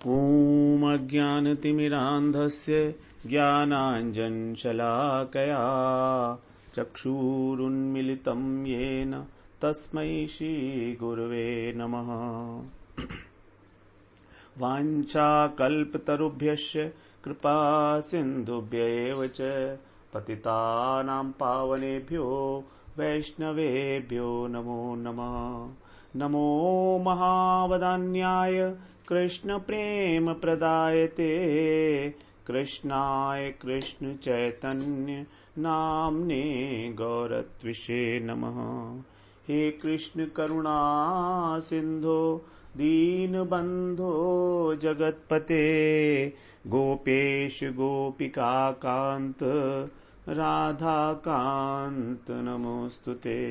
ॐ अज्ञानतिमिरान्धस्य ज्ञानाञ्जनशलाकया चक्षुरुन्मिलितं येन तस्मै श्रीगुरवे नमः। वाञ्छाकल्पतरुभ्यश्च कृपा सिन्धुभ्य एव च पतितानां पावनेभ्यो वैष्णवेभ्यो नमो नमः। नमो महावदान्याय कृष्ण प्रेम प्रदायते कृष्णाय कृष्ण चैतन्य नाम्ने गौरत्विषे नमः। हे कृष्ण करुणा सिंधो दीनबंधो जगत्पते गोपेश गोपिका कांत राधा कांत नमोस्तुते।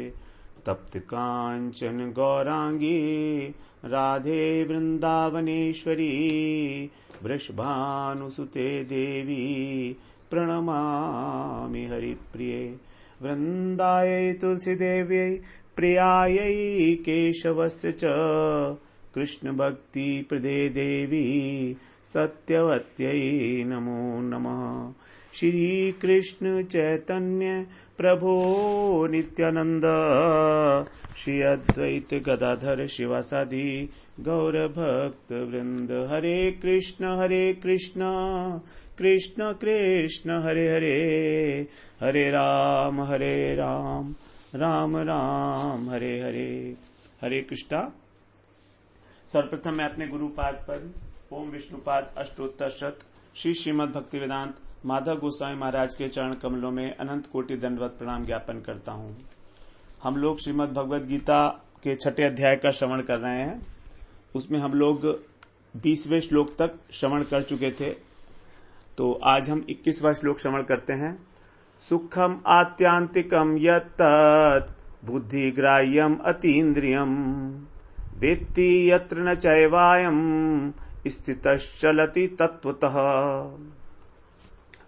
तप्त कांचन गौरांगी राधे वृंदावनेश्वरी वृषभानुसुते देवी प्रणमामि हरिप्रिये। वृंदायै तुलसीदेव्यै प्रियायै केशवस्य च कृष्ण भक्ति प्रदे देवी सत्यवत्यै नमो नमः। श्री कृष्ण चैतन्य प्रभो नित्यानंद श्री अद्वैत गदाधर शिवासादि गौर भक्त वृंद। हरे कृष्ण कृष्ण कृष्ण हरे हरे, हरे राम राम राम हरे हरे। हरे कृष्णा। सर्वप्रथम मैं अपने गुरुपाद पर ओम विष्णुपाद अष्टोत्तर शत श्री श्रीमद् भक्ति वेदांत माधव गोस्वामी महाराज के चरण कमलों में अनंत कोटि दंडवत प्रणाम ज्ञापन करता हूँ। हम लोग श्रीमद् भगवद गीता के 6ठे अध्याय का श्रवण कर रहे हैं। उसमें हम लोग 20वें श्लोक तक श्रवण कर चुके थे, तो आज हम 21वां श्लोक श्रवण करते हैं। सुखम आत्यांतिकम यत्तत् बुद्धिग्राह्यम अतीन्द्रियम वेत्ति यत्र न चैवायम स्थितश्चलति तत्वतः।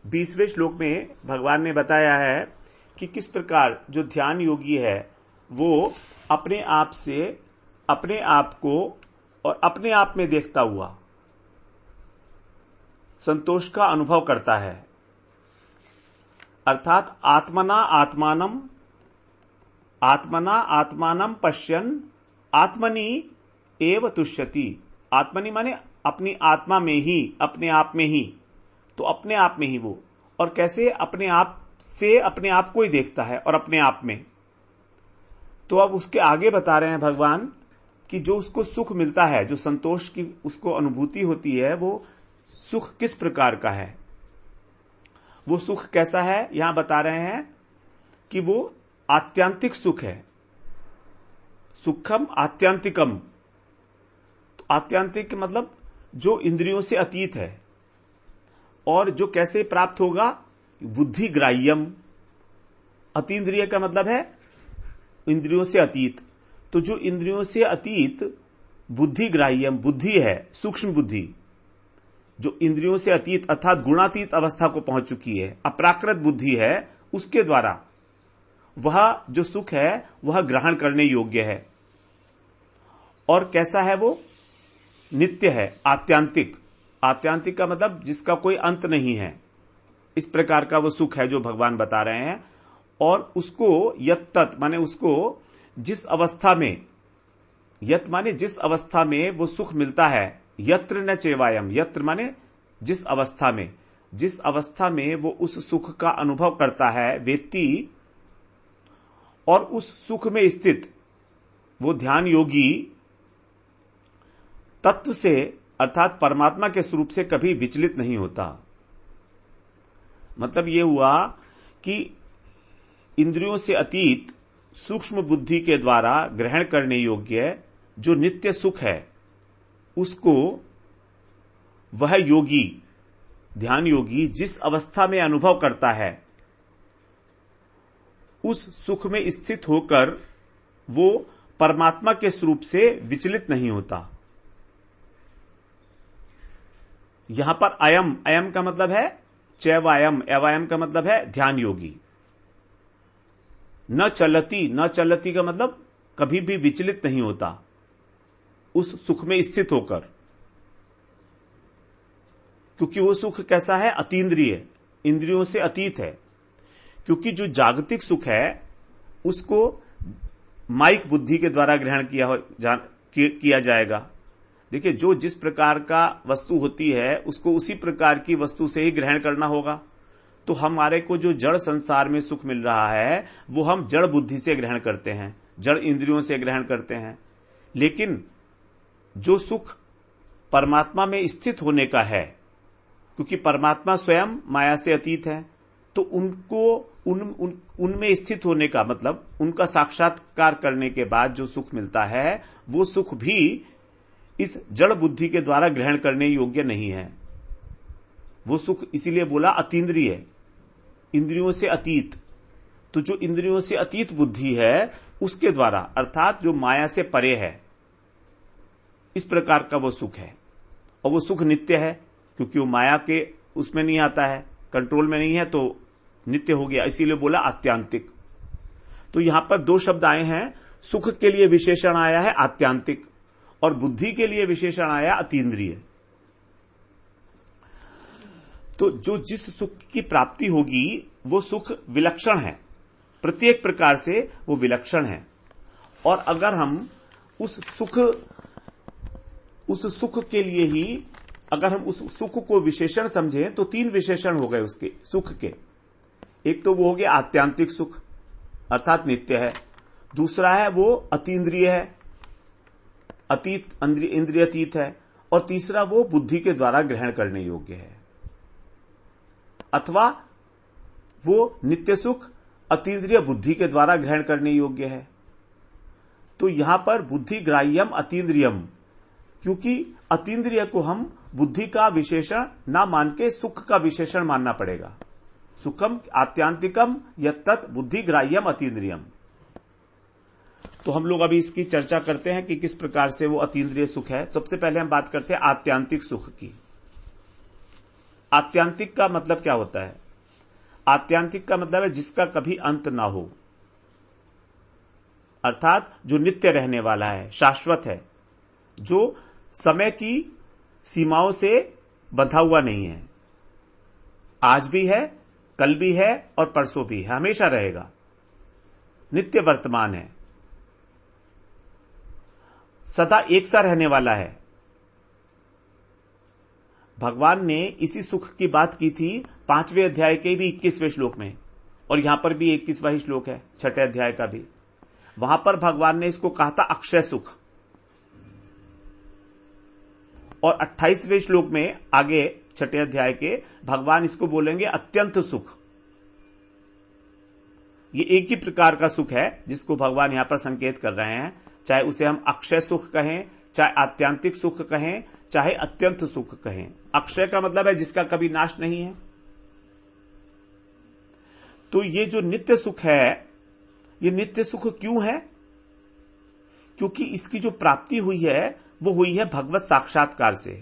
20वें श्लोक में भगवान ने बताया है कि किस प्रकार जो ध्यान योगी है वो अपने आप से अपने आप को और अपने आप में देखता हुआ संतोष का अनुभव करता है, अर्थात आत्मना आत्मानम पश्यन् आत्मनि एव तुष्यति। आत्मनि माने अपनी आत्मा में ही, अपने आप में ही, तो अपने आप में ही वो, और कैसे अपने आप से अपने आप को ही देखता है और अपने आप में। तो अब उसके आगे बता रहे हैं भगवान कि जो उसको सुख मिलता है, जो संतोष की उसको अनुभूति होती है, वो सुख किस प्रकार का है, वो सुख कैसा है। यहां बता रहे हैं कि वो आत्यांतिक सुख है। सुखम आत्यांतिकम, तो आत्यांतिक मतलब जो इंद्रियों से अतीत है, और जो कैसे प्राप्त होगा, बुद्धि ग्राह्यम। अतीन्द्रिय का मतलब है इंद्रियों से अतीत, तो जो इंद्रियों से अतीत बुद्धि ग्राह्यम, बुद्धि है सूक्ष्म बुद्धि, जो इंद्रियों से अतीत अर्थात गुणातीत अवस्था को पहुंच चुकी है, अप्राकृत बुद्धि है, उसके द्वारा वह जो सुख है वह ग्रहण करने योग्य है। और कैसा है वो, नित्य है, आत्यांतिक। आत्यांतिक का मतलब जिसका कोई अंत नहीं है, इस प्रकार का वो सुख है जो भगवान बता रहे हैं। और उसको यत्तत् माने उसको जिस अवस्था में, यत् माने जिस अवस्था में वो सुख मिलता है, यत्र न चैवायम, यत्र माने जिस अवस्था में, जिस अवस्था में वो उस सुख का अनुभव करता है, वेत्ति, और उस सुख में स्थित वो ध्यान योगी तत्व से अर्थात परमात्मा के स्वरूप से कभी विचलित नहीं होता। मतलब ये हुआ कि इंद्रियों से अतीत सूक्ष्म बुद्धि के द्वारा ग्रहण करने योग्य जो नित्य सुख है, उसको वह योगी, ध्यान योगी जिस अवस्था में अनुभव करता है, उस सुख में स्थित होकर वो परमात्मा के स्वरूप से विचलित नहीं होता। यहां पर अयम का मतलब है चैवायम, एवायम का मतलब है ध्यान योगी। न चलती का मतलब कभी भी विचलित नहीं होता उस सुख में स्थित होकर। क्योंकि वो सुख कैसा है? अतीन्द्रिय, इंद्रियों से अतीत है। क्योंकि जो जागतिक सुख है उसको माइक बुद्धि के द्वारा ग्रहण किया जाएगा। देखिए, जो जिस प्रकार का वस्तु होती है उसको उसी प्रकार की वस्तु से ही ग्रहण करना होगा। तो हमारे को जो जड़ संसार में सुख मिल रहा है वो हम जड़ बुद्धि से ग्रहण करते हैं, जड़ इंद्रियों से ग्रहण करते हैं। लेकिन जो सुख परमात्मा में स्थित होने का है, क्योंकि परमात्मा स्वयं माया से अतीत है, तो उनको उनमें स्थित होने का मतलब उनका साक्षात्कार करने के बाद जो सुख मिलता है वो सुख भी इस जड़ बुद्धि के द्वारा ग्रहण करने योग्य नहीं है। वो सुख इसीलिए बोला अतीन्द्रिय, इंद्रियों से अतीत। तो जो इंद्रियों से अतीत बुद्धि है उसके द्वारा, अर्थात जो माया से परे है, इस प्रकार का वो सुख है। और वो सुख नित्य है, क्योंकि वो माया के उसमें नहीं आता है, कंट्रोल में नहीं है, तो नित्य हो गया। इसीलिए बोला आत्यांतिक। तो यहां पर दो शब्द आए हैं। सुख के लिए विशेषण आया है आत्यांतिक और बुद्धि के लिए विशेषण आया अतीन्द्रिय। तो जो जिस सुख की प्राप्ति होगी वो सुख विलक्षण है, प्रत्येक प्रकार से वो विलक्षण है। और अगर हम उस सुख के लिए ही अगर हम उस सुख को विशेषण समझें तो तीन विशेषण हो गए उसके सुख के। एक तो वो हो गया आत्यांतिक सुख, अर्थात नित्य है। दूसरा है वो अतीन्द्रिय है, अतीत, इंद्रिय अतीत है। और तीसरा वो बुद्धि के द्वारा ग्रहण करने योग्य है, अथवा वो नित्य सुख अतीन्द्रिय बुद्धि के द्वारा ग्रहण करने योग्य है। तो यहां पर बुद्धि ग्राह्यम अतीन्द्रियम, क्योंकि अतीन्द्रिय को हम बुद्धि का विशेषण ना मान के सुख का विशेषण मानना पड़ेगा। सुखम आत्यांतिकम यत्तत् बुद्धि ग्राह्यम अतीन्द्रियम। तो हम लोग अभी इसकी चर्चा करते हैं कि किस प्रकार से वो अतीन्द्रिय सुख है। सबसे पहले हम बात करते हैं आत्यांतिक सुख की। आत्यांतिक का मतलब क्या होता है? आत्यांतिक का मतलब है जिसका कभी अंत ना हो, अर्थात जो नित्य रहने वाला है, शाश्वत है, जो समय की सीमाओं से बंधा हुआ नहीं है। आज भी है, कल भी है और परसों भी है, हमेशा रहेगा, नित्य वर्तमान है, सदा एक सा रहने वाला है। भगवान ने इसी सुख की बात की थी 5वें अध्याय के भी 21वें श्लोक में, और यहां पर भी 21वां ही श्लोक है 6ठे अध्याय का भी। वहां पर भगवान ने इसको कहा था अक्षय सुख। और 28वें श्लोक में आगे 6ठे अध्याय के भगवान इसको बोलेंगे अत्यंत सुख। ये एक ही प्रकार का सुख है जिसको भगवान यहां पर संकेत कर रहे हैं, चाहे उसे हम अक्षय सुख कहें, चाहे आत्यांतिक सुख कहें, चाहे अत्यंत सुख कहें। अक्षय का मतलब है जिसका कभी नाश नहीं है। तो ये जो नित्य सुख है, ये नित्य सुख क्यों है? क्योंकि इसकी जो प्राप्ति हुई है वो हुई है भगवत साक्षात्कार से,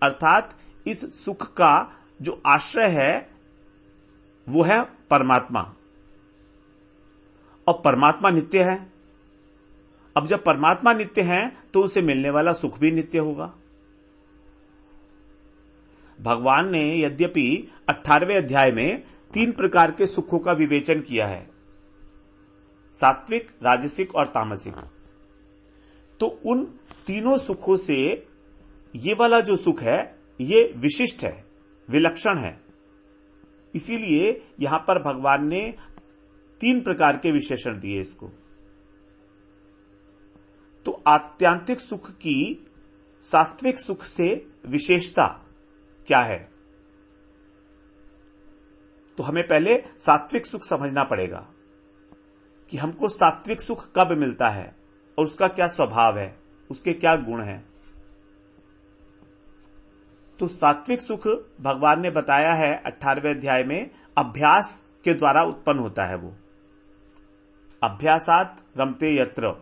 अर्थात इस सुख का जो आश्रय है वो है परमात्मा, और परमात्मा नित्य है। अब जब परमात्मा नित्य है तो उसे मिलने वाला सुख भी नित्य होगा। भगवान ने यद्यपि 18वें अध्याय में 3 प्रकार के सुखों का विवेचन किया है, सात्विक, राजसिक और तामसिक। तो उन तीनों सुखों से ये वाला जो सुख है ये विशिष्ट है, विलक्षण है। इसीलिए यहां पर भगवान ने 3 प्रकार के विशेषण दिए इसको। तो आत्यांतिक सुख की सात्विक सुख से विशेषता क्या है? तो हमें पहले सात्विक सुख समझना पड़ेगा कि हमको सात्विक सुख कब मिलता है और उसका क्या स्वभाव है, उसके क्या गुण हैं। तो सात्विक सुख भगवान ने बताया है 18वें अध्याय में, अभ्यास के द्वारा उत्पन्न होता है। वो अभ्यासात रमते यत्र,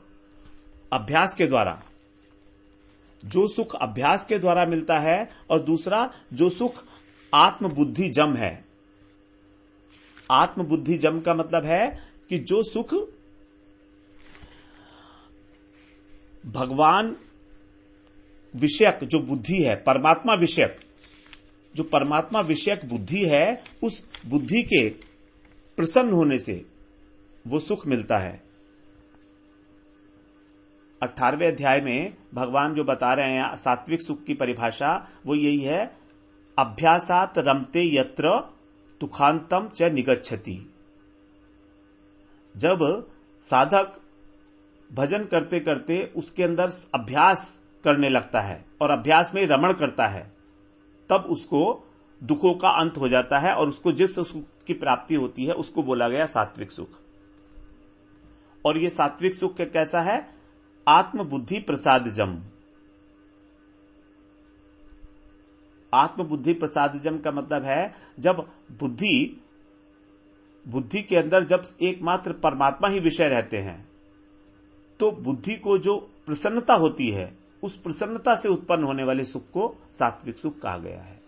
अभ्यास के द्वारा जो सुख अभ्यास के द्वारा मिलता है, और दूसरा जो सुख आत्मबुद्धि जम है। आत्मबुद्धि जम का मतलब है कि जो सुख भगवान विषयक जो बुद्धि है, परमात्मा विषयक, जो परमात्मा विषयक बुद्धि है, उस बुद्धि के प्रसन्न होने से वो सुख मिलता है। 18वें अध्याय में भगवान जो बता रहे हैं सात्विक सुख की परिभाषा, वो यही है, अभ्यासात रमते यत्र तुखांतम च निगच्छति। जब साधक भजन करते करते उसके अंदर अभ्यास करने लगता है और अभ्यास में रमण करता है, तब उसको दुखों का अंत हो जाता है और उसको जिस सुख की प्राप्ति होती है उसको बोला गया सात्विक सुख। और ये सात्विक सुख कैसा है? आत्मबुद्धि प्रसादजम। आत्मबुद्धि प्रसादजम का मतलब है जब बुद्धि के अंदर जब एकमात्र परमात्मा ही विषय रहते हैं, तो बुद्धि को जो प्रसन्नता होती है, उस प्रसन्नता से उत्पन्न होने वाले सुख को सात्विक सुख कहा गया है।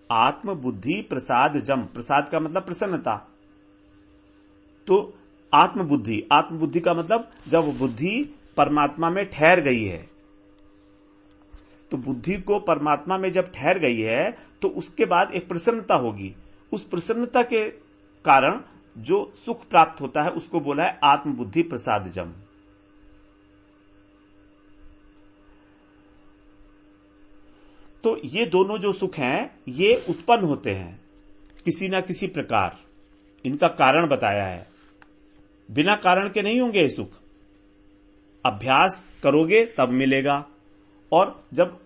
आत्मबुद्धि प्रसादजम, प्रसाद का मतलब प्रसन्नता। तो आत्मबुद्धि का मतलब जब बुद्धि परमात्मा में ठहर गई है, तो बुद्धि को परमात्मा में जब ठहर गई है तो उसके बाद एक प्रसन्नता होगी। उस प्रसन्नता के कारण जो सुख प्राप्त होता है उसको बोला है आत्मबुद्धि प्रसादजम। तो ये दोनों जो सुख हैं ये उत्पन्न होते हैं किसी ना किसी प्रकार, इनका कारण बताया है। बिना कारण के नहीं होंगे ये सुख, अभ्यास करोगे तब मिलेगा, और जब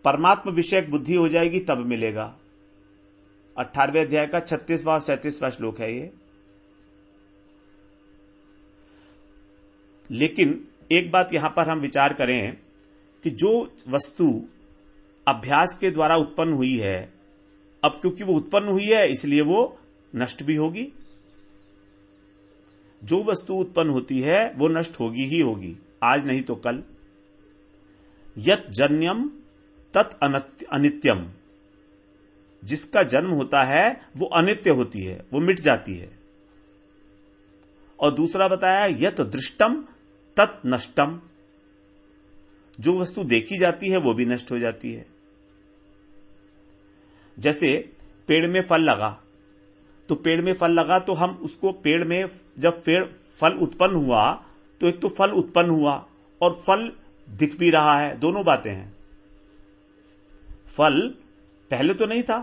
परमात्मा विषयक बुद्धि हो जाएगी तब मिलेगा। 18वें अध्याय का 36वां और 37वां श्लोक है ये। लेकिन एक बात यहां पर हम विचार करें कि जो वस्तु अभ्यास के द्वारा उत्पन्न हुई है, अब क्योंकि वो उत्पन्न हुई है इसलिए वो नष्ट भी होगी। जो वस्तु उत्पन्न होती है वो नष्ट होगी ही होगी, आज नहीं तो कल। यत जन्यम तत् अनित्यम, जिसका जन्म होता है वो अनित्य होती है, वो मिट जाती है। और दूसरा बताया यत दृष्टम तत् नष्टम, जो वस्तु देखी जाती है वो भी नष्ट हो जाती है। जैसे पेड़ में फल लगा, तो पेड़ में फल लगा तो हम उसको पेड़ में जब फल उत्पन्न हुआ तो एक तो फल उत्पन्न हुआ और फल दिख भी रहा है, दोनों बातें हैं। फल पहले तो नहीं था,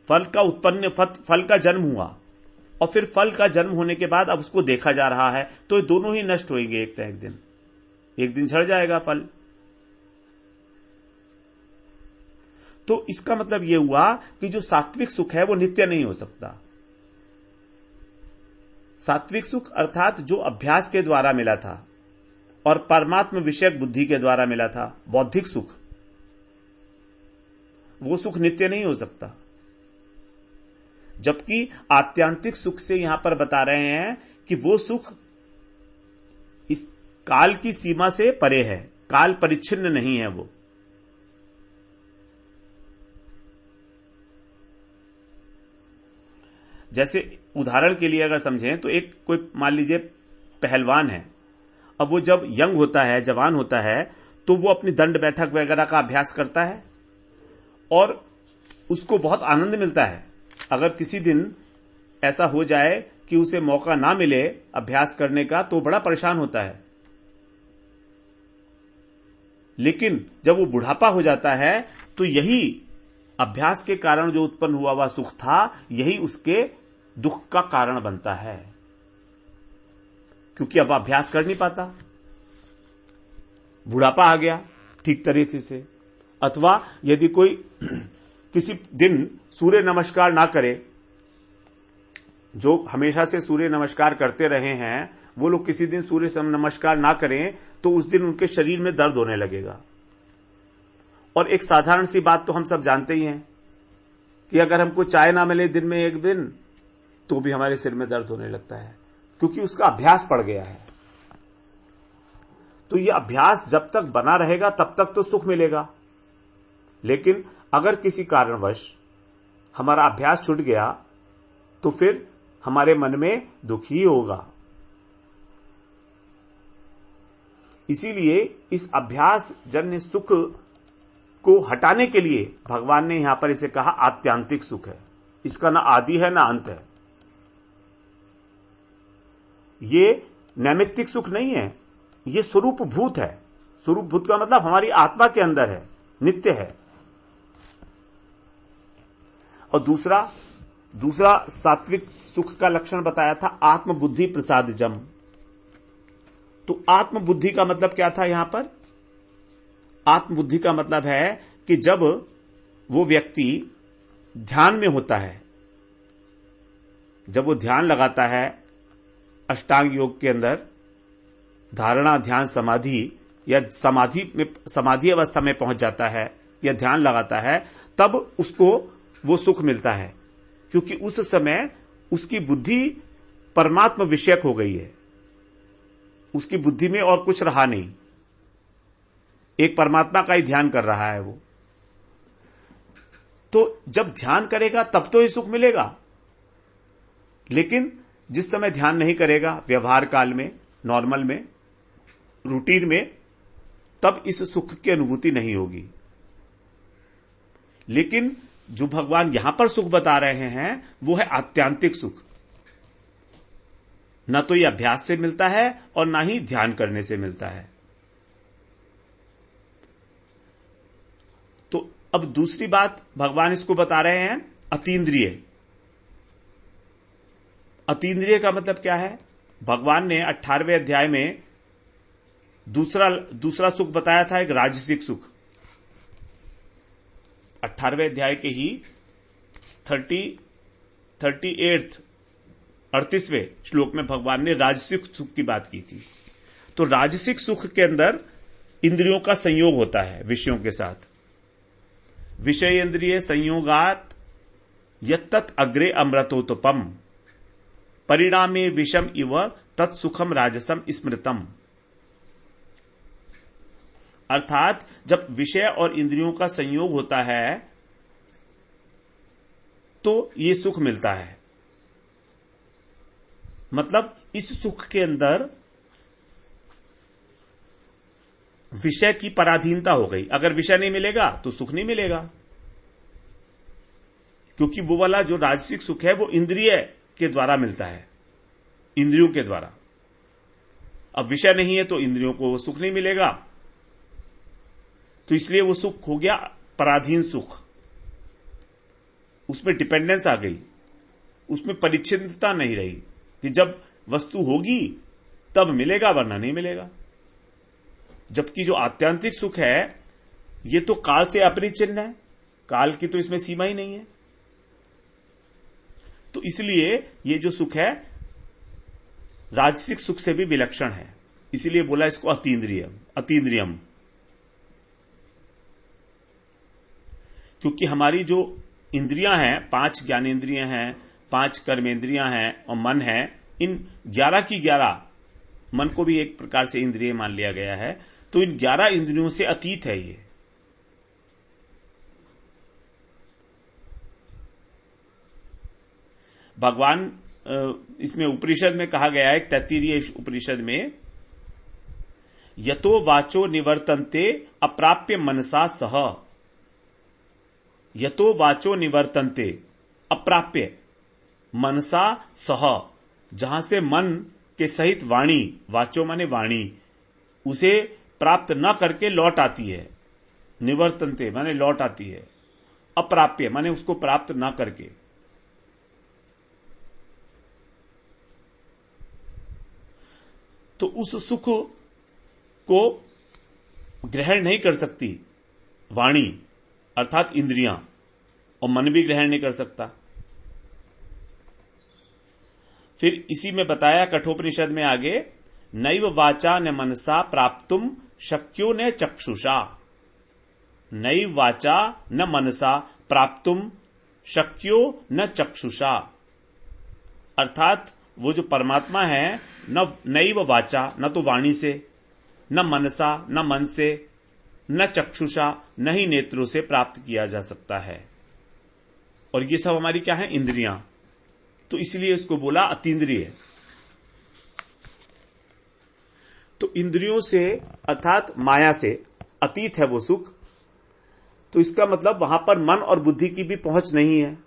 फल का जन्म हुआ और फिर फल का जन्म होने के बाद अब उसको देखा जा रहा है, तो ये दोनों ही नष्ट होंगे एक दिन झड़ जाएगा फल। तो इसका मतलब यह हुआ कि जो सात्विक सुख है वो नित्य नहीं हो सकता। सात्विक सुख अर्थात जो अभ्यास के द्वारा मिला था और परमात्मा विषयक बुद्धि के द्वारा मिला था, बौद्धिक सुख, वो सुख नित्य नहीं हो सकता। जबकि आत्यांतिक सुख से यहां पर बता रहे हैं कि वो सुख इस काल की सीमा से परे है, काल परिच्छिन्न नहीं है वो। जैसे उदाहरण के लिए अगर समझें तो एक कोई मान लीजिए पहलवान है, अब वो जब यंग होता है, जवान होता है, तो वो अपनी दंड बैठक वगैरह का अभ्यास करता है और उसको बहुत आनंद मिलता है। अगर किसी दिन ऐसा हो जाए कि उसे मौका ना मिले अभ्यास करने का तो बड़ा परेशान होता है। लेकिन जब वो बुढ़ापा हो जाता है तो यही अभ्यास के कारण जो उत्पन्न हुआ हुआ सुख था, यही उसके दुख का कारण बनता है, क्योंकि अब अभ्यास कर नहीं पाता, बुढ़ापा आ गया ठीक तरीके से। अथवा यदि कोई किसी दिन सूर्य नमस्कार ना करे, जो हमेशा से सूर्य नमस्कार करते रहे हैं वो लोग किसी दिन सूर्य नमस्कार ना करें तो उस दिन उनके शरीर में दर्द होने लगेगा। और एक साधारण सी बात तो हम सब जानते ही हैं कि अगर हमको चाय ना मिले दिन में एक दिन तो भी हमारे सिर में दर्द होने लगता है, क्योंकि उसका अभ्यास पड़ गया है। तो ये अभ्यास जब तक बना रहेगा तब तक तो सुख मिलेगा, लेकिन अगर किसी कारणवश हमारा अभ्यास छूट गया तो फिर हमारे मन में दुख ही होगा। इसीलिए इस अभ्यास जन्य सुख को हटाने के लिए भगवान ने यहां पर इसे कहा आत्यांतिक सुख है। इसका ना आदि है ना अंत है। ये नैमित्तिक सुख नहीं है, ये स्वरूप भूत है। स्वरूप भूत का मतलब हमारी आत्मा के अंदर है, नित्य है। और दूसरा सात्विक सुख का लक्षण बताया था आत्मबुद्धि प्रसादजम। तो आत्मबुद्धि का मतलब क्या था यहां पर? आत्मबुद्धि का मतलब है कि जब वो व्यक्ति ध्यान में होता है, जब वो ध्यान लगाता है अष्टांग योग के अंदर, धारणा ध्यान समाधि या समाधि अवस्था में पहुंच जाता है या ध्यान लगाता है, तब उसको वो सुख मिलता है, क्योंकि उस समय उसकी बुद्धि परमात्म विषयक हो गई है। उसकी बुद्धि में और कुछ रहा नहीं, एक परमात्मा का ही ध्यान कर रहा है वो। तो जब ध्यान करेगा तब तो ये सुख मिलेगा, लेकिन जिस समय ध्यान नहीं करेगा, व्यवहार काल में, नॉर्मल में, रूटीन में, तब इस सुख की अनुभूति नहीं होगी। लेकिन जो भगवान यहां पर सुख बता रहे हैं वो है आत्यांतिक सुख। न तो यह अभ्यास से मिलता है और ना ही ध्यान करने से मिलता है। तो अब दूसरी बात भगवान इसको बता रहे हैं अतीन्द्रिय। अतीन्द्रिय का मतलब क्या है? भगवान ने 18वें अध्याय में दूसरा सुख बताया था, एक राजसिक सुख। 18वें अध्याय के ही 38वें श्लोक में भगवान ने राजसिक सुख की बात की थी। तो राजसिक सुख के अंदर इंद्रियों का संयोग होता है विषयों के साथ। विषय इंद्रिय संयोगात यत्तत् अग्रे अमृतोत्पम परिणामे विषम इव तत्सुखम राजसम स्मृतम। अर्थात जब विषय और इंद्रियों का संयोग होता है तो ये सुख मिलता है। मतलब इस सुख के अंदर विषय की पराधीनता हो गई। अगर विषय नहीं मिलेगा तो सुख नहीं मिलेगा, क्योंकि वो वाला जो राजसिक सुख है वो इंद्रिय के द्वारा मिलता है, इंद्रियों के द्वारा। अब विषय नहीं है तो इंद्रियों को वो सुख नहीं मिलेगा, तो इसलिए वो सुख हो गया पराधीन सुख। उसमें डिपेंडेंस आ गई, उसमें परिच्छिन्नता नहीं रही कि जब वस्तु होगी तब मिलेगा वरना नहीं मिलेगा। जबकि जो आत्यांतिक सुख है ये तो काल से अपरिचिन्न है, काल की तो इसमें सीमा ही नहीं है। तो इसलिए ये जो सुख है राजसिक सुख से भी विलक्षण है, इसीलिए बोला इसको अतीन्द्रियम। क्योंकि हमारी जो इंद्रियां हैं, 5 ज्ञानेंद्रियां हैं, 5 कर्मेंद्रियां हैं और मन है, इन 11 की 11, मन को भी एक प्रकार से इंद्रिय मान लिया गया है, तो इन 11 इंद्रियों से अतीत है ये। भगवान इसमें उपनिषद में कहा गया है, 33 उपनिषद में, यतो वाचो निवर्तन्ते अप्राप्य मनसा सह। यतो वाचो निवर्तन्ते अप्राप्य मनसा सह, जहां से मन के सहित वाणी, वाचो माने वाणी, उसे प्राप्त न करके लौट आती है। निवर्तन्ते माने लौट आती है, अप्राप्य माने उसको प्राप्त न करके। तो उस सुख को ग्रहण नहीं कर सकती वाणी अर्थात इंद्रियां, और मन भी ग्रहण नहीं कर सकता। फिर इसी में बताया कठोपनिषद में आगे, नैव वाचा न मनसा प्राप्तुम शक्यो न चक्षुषा। नैव वाचा न मनसा प्राप्तुम शक्यो न चक्षुषा। अर्थात वो जो परमात्मा है, न नैव वाचा, न तो वाणी से, न मनसा, न मन से, न चक्षुषा, न ही नेत्रों से प्राप्त किया जा सकता है। और ये सब हमारी क्या है? इंद्रियां। तो इसलिए इसको बोला अतीन्द्रिय। तो इंद्रियों से अर्थात माया से अतीत है वो सुख। तो इसका मतलब वहां पर मन और बुद्धि की भी पहुंच नहीं है।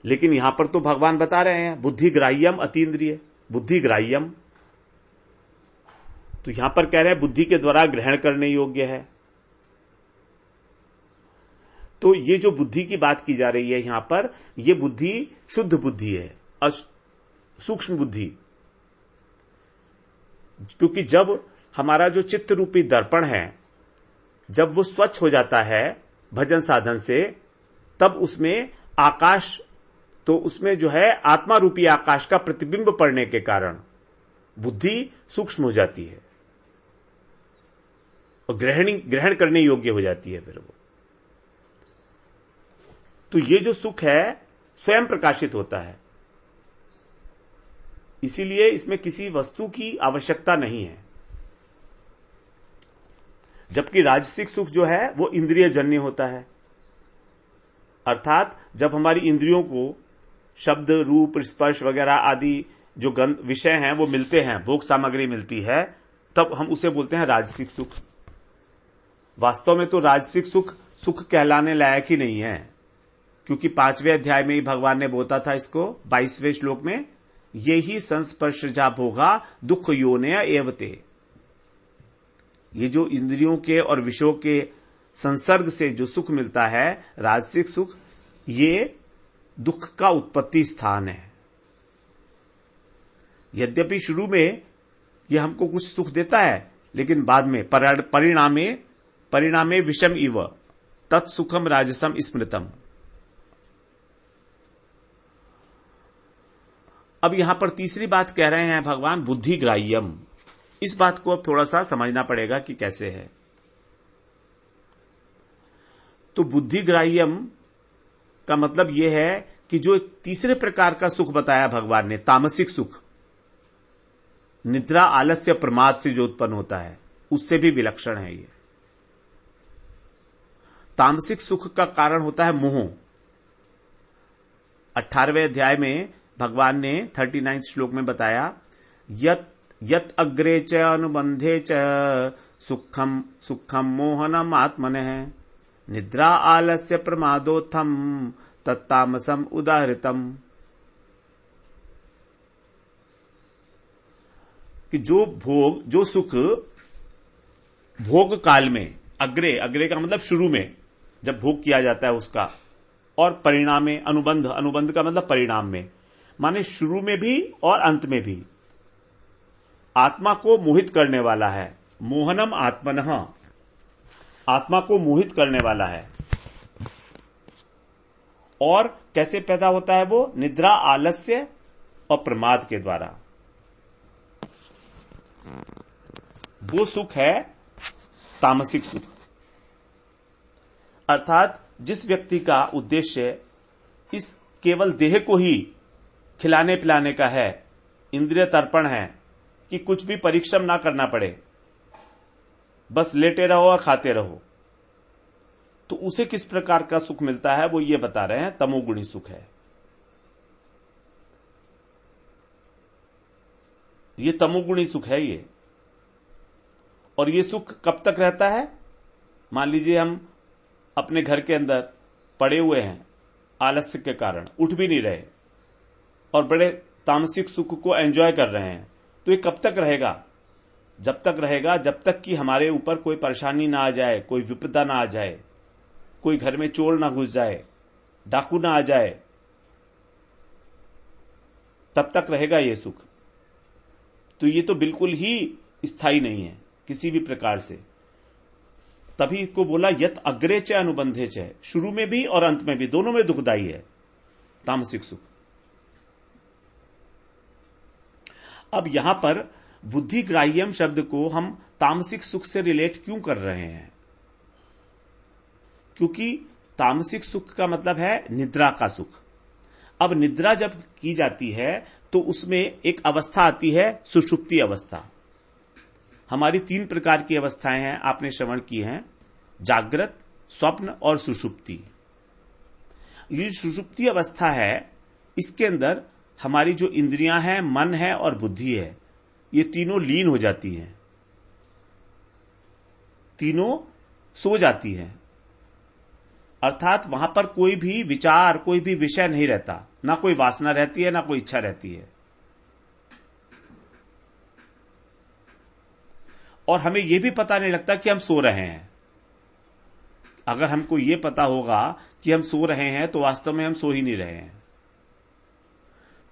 लेकिन यहां पर तो भगवान बता रहे हैं बुद्धि ग्राह्यम अतीन्द्रिय, बुद्धि ग्राह्यम, तो यहां पर कह रहे हैं बुद्धि के द्वारा ग्रहण करने योग्य है। तो ये जो बुद्धि की बात की जा रही है यहां पर, ये बुद्धि शुद्ध बुद्धि है, सूक्ष्म बुद्धि। क्योंकि जब हमारा जो चित्त रूपी दर्पण है, जब वो स्वच्छ हो जाता है भजन साधन से, तब उसमें आकाश, तो उसमें जो है आत्मा रूपी आकाश का प्रतिबिंब पड़ने के कारण बुद्धि सूक्ष्म हो जाती है और ग्रहण करने योग्य हो जाती है फिर वो। तो ये जो सुख है स्वयं प्रकाशित होता है, इसीलिए इसमें किसी वस्तु की आवश्यकता नहीं है। जबकि राजसिक सुख जो है वो इंद्रिय जन्य होता है, अर्थात जब हमारी इंद्रियों को शब्द रूप स्पर्श वगैरह आदि जो विषय हैं वो मिलते हैं, भोग सामग्री मिलती है, तब हम उसे बोलते हैं राजसिक सुख। वास्तव में तो राजसिक सुख कहलाने लायक ही नहीं है, क्योंकि 5वें अध्याय में ही भगवान ने बोला था इसको 22वें श्लोक में, ये ही संस्पर्शजा भोगा दुख योनय एवते। ये जो इंद्रियों के और विषयों के संसर्ग से जो सुख मिलता है राजसिक सुख, ये दुख का उत्पत्ति स्थान है। यद्यपि शुरू में ये हमको कुछ सुख देता है, लेकिन बाद में परिणामे विषम इव तत्सुखम राजसम स्मृतम। अब यहां पर तीसरी बात कह रहे हैं भगवान बुद्धि ग्राह्यम। इस बात को अब थोड़ा सा समझना पड़ेगा कि कैसे है। तो बुद्धि ग्राह्यम का मतलब यह है कि जो तीसरे प्रकार का सुख बताया भगवान ने, तामसिक सुख, निद्रा आलस्य प्रमाद से जो उत्पन्न होता है, उससे भी विलक्षण है ये। तामसिक सुख का कारण होता है मोह। 18वें अध्याय में भगवान ने 39 श्लोक में बताया, यत अग्रे च अनुबंधे च सुखम सुखम मोहनम आत्मनः निद्रा आलस्य प्रमादोत्थम तत्तामसम उदाहृतम। कि जो सुख भोग काल में, अग्रे का मतलब शुरू में जब भोग किया जाता है उसका, और परिणामे अनुबंध का मतलब परिणाम में, माने शुरू में भी और अंत में भी आत्मा को मोहित करने वाला है। मोहनम आत्मनः, आत्मा को मोहित करने वाला है। और कैसे पैदा होता है वो? निद्रा आलस्य और प्रमाद के द्वारा। वो सुख है तामसिक सुख। अर्थात जिस व्यक्ति का उद्देश्य इस केवल देह को ही खिलाने पिलाने का है, इंद्रिय तर्पण है, कि कुछ भी परिश्रम ना करना पड़े, बस लेटे रहो और खाते रहो, तो उसे किस प्रकार का सुख मिलता है वो ये बता रहे हैं, तमोगुणी सुख है। ये तमोगुणी सुख है ये। और ये सुख कब तक रहता है? मान लीजिए हम अपने घर के अंदर पड़े हुए हैं, आलस्य के कारण उठ भी नहीं रहे और बड़े तामसिक सुख को एंजॉय कर रहे हैं, तो ये कब तक रहेगा? जब तक रहेगा जब तक कि हमारे ऊपर कोई परेशानी ना आ जाए, कोई विपदा ना आ जाए, कोई घर में चोर ना घुस जाए, डाकू ना आ जाए, तब तक रहेगा ये सुख। तो ये तो बिल्कुल ही स्थायी नहीं है किसी भी प्रकार से। तभी इसको बोला यत अग्रे च अनुबंधे च, शुरू में भी और अंत में भी, दोनों में दुखदाई है तामसिक सुख। अब यहां पर बुद्धि ग्राह्यम शब्द को हम तामसिक सुख से रिलेट क्यों कर रहे हैं? क्योंकि तामसिक सुख का मतलब है निद्रा का सुख। अब निद्रा जब की जाती है तो उसमें एक अवस्था आती है, सुषुप्ति अवस्था। हमारी 3 प्रकार की अवस्थाएं हैं, आपने श्रवण की हैं, जागृत, स्वप्न और सुषुप्ति। ये सुषुप्ति अवस्था है, इसके अंदर हमारी जो इंद्रियां हैं, मन है और बुद्धि है, ये तीनों लीन हो जाती हैं। तीनों सो जाती हैं, अर्थात वहां पर कोई भी विचार, कोई भी विषय नहीं रहता, ना कोई वासना रहती है, ना कोई इच्छा रहती है। और हमें यह भी पता नहीं लगता कि हम सो रहे हैं। अगर हमको यह पता होगा कि हम सो रहे हैं तो वास्तव में हम सो ही नहीं रहे हैं।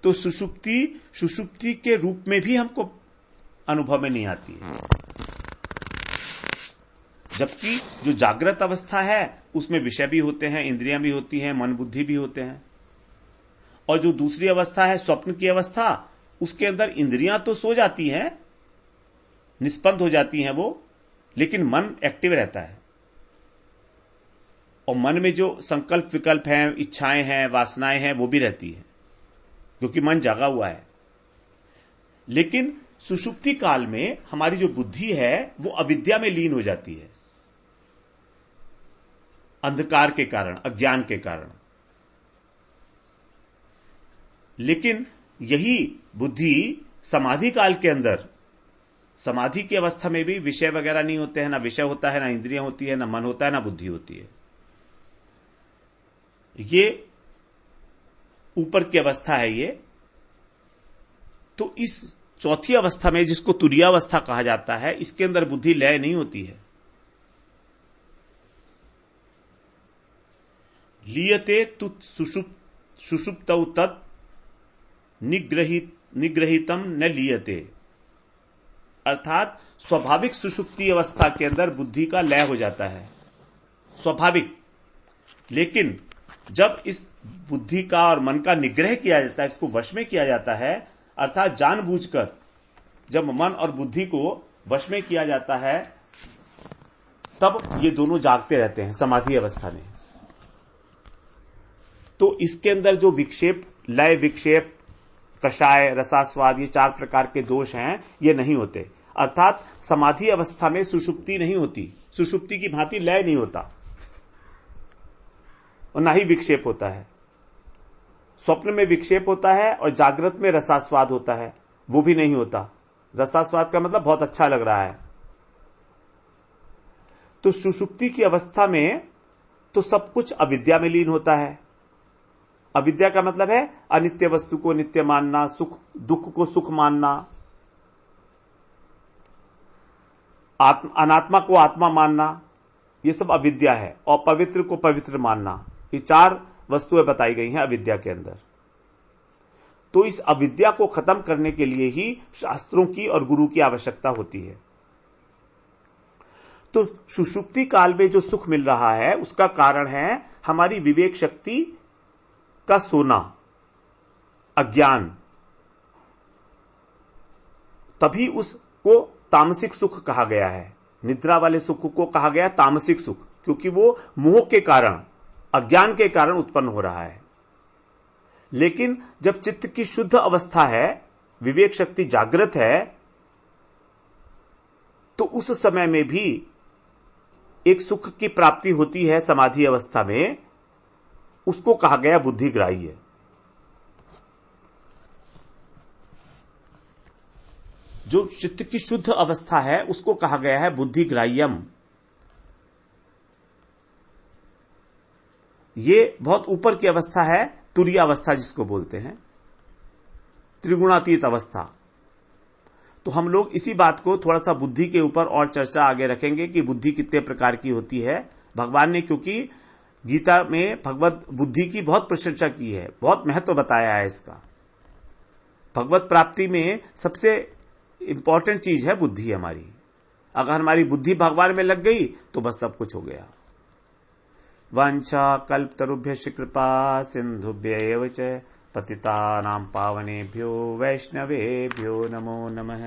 तो सुषुप्ति के रूप में भी हमको अनुभव में नहीं आती है। जबकि जो जागृत अवस्था है उसमें विषय भी होते हैं, इंद्रियां भी होती हैं, मन बुद्धि भी होते हैं। और जो दूसरी अवस्था है स्वप्न की अवस्था, उसके अंदर इंद्रियां तो सो जाती हैं, निष्पन्द हो जाती हैं वो, लेकिन मन एक्टिव रहता है। और मन में जो संकल्प विकल्प हैं, इच्छाएं हैं, वासनाएं हैं, वो भी रहती हैं, क्योंकि मन जागा हुआ है। लेकिन सुषुप्ति काल में हमारी जो बुद्धि है वो अविद्या में लीन हो जाती है, अंधकार के कारण, अज्ञान के कारण। लेकिन यही बुद्धि समाधि काल के अंदर, समाधि की अवस्था में भी विषय वगैरह नहीं होते हैं, ना विषय होता है, ना इंद्रियां होती है, ना मन होता है, ना बुद्धि होती है। ये ऊपर की अवस्था है ये। तो इस चौथी अवस्था में, जिसको तुरीयावस्था कहा जाता है, इसके अंदर बुद्धि लय नहीं होती है। लीयते तुत सुषुप्तौ तत् निग्रहितम न लीयते, अर्थात स्वाभाविक सुषुप्ति अवस्था के अंदर बुद्धि का लय हो जाता है, स्वाभाविक। लेकिन जब इस बुद्धि का और मन का निग्रह किया जाता है, इसको वश में किया जाता है, अर्थात जानबूझकर जब मन और बुद्धि को वश में किया जाता है, तब ये दोनों जागते रहते हैं समाधि अवस्था में। तो इसके अंदर जो विक्षेप, लय विक्षेप, कषाय, रसास्वाद, ये 4 प्रकार के दोष हैं, ये नहीं होते। अर्थात समाधि अवस्था में सुषुप्ति नहीं होती, सुषुप्ति की भांति लय नहीं होता और ना ही विक्षेप होता है। स्वप्न में विक्षेप होता है और जागृत में रसास्वाद होता है, वो भी नहीं होता। रसास्वाद का मतलब बहुत अच्छा लग रहा है। तो सुषुप्ति की अवस्था में तो सब कुछ अविद्या में लीन होता है। अविद्या का मतलब है अनित्य वस्तु को नित्य मानना, सुख दुख को सुख मानना, अनात्मा को आत्मा मानना, ये सब अविद्या है। और पवित्र को पवित्र मानना, ये 4 वस्तुएं बताई गई हैं अविद्या के अंदर। तो इस अविद्या को खत्म करने के लिए ही शास्त्रों की और गुरु की आवश्यकता होती है। तो सुषुप्ति काल में जो सुख मिल रहा है उसका कारण है हमारी विवेक शक्ति का सोना, अज्ञान। तभी उसको तामसिक सुख कहा गया है। निद्रा वाले सुख को कहा गया तामसिक सुख, क्योंकि वो मोह के कारण, अज्ञान के कारण उत्पन्न हो रहा है। लेकिन जब चित्त की शुद्ध अवस्था है, विवेक शक्ति जागृत है, तो उस समय में भी एक सुख की प्राप्ति होती है समाधि अवस्था में, उसको कहा गया बुद्धिग्राह्य। जो चित्त की शुद्ध अवस्था है उसको कहा गया है बुद्धिग्राह्यम। ये बहुत ऊपर की अवस्था है, तुरीय अवस्था जिसको बोलते हैं, त्रिगुणातीत अवस्था। तो हम लोग इसी बात को थोड़ा सा बुद्धि के ऊपर और चर्चा आगे रखेंगे कि बुद्धि कितने प्रकार की होती है। भगवान ने क्योंकि गीता में भगवत बुद्धि की बहुत प्रशंसा की है, बहुत महत्व बताया है इसका। भगवत प्राप्ति में सबसे इंपॉर्टेंट चीज है बुद्धि हमारी। अगर हमारी बुद्धि भगवान में लग गई तो बस सब कुछ हो गया। वांछा कल्पतरुभ्यश्च कृपा सिंधुभ्यैव च पतितानां पावनेभ्यो वैष्णवेभ्यो नमो नमः।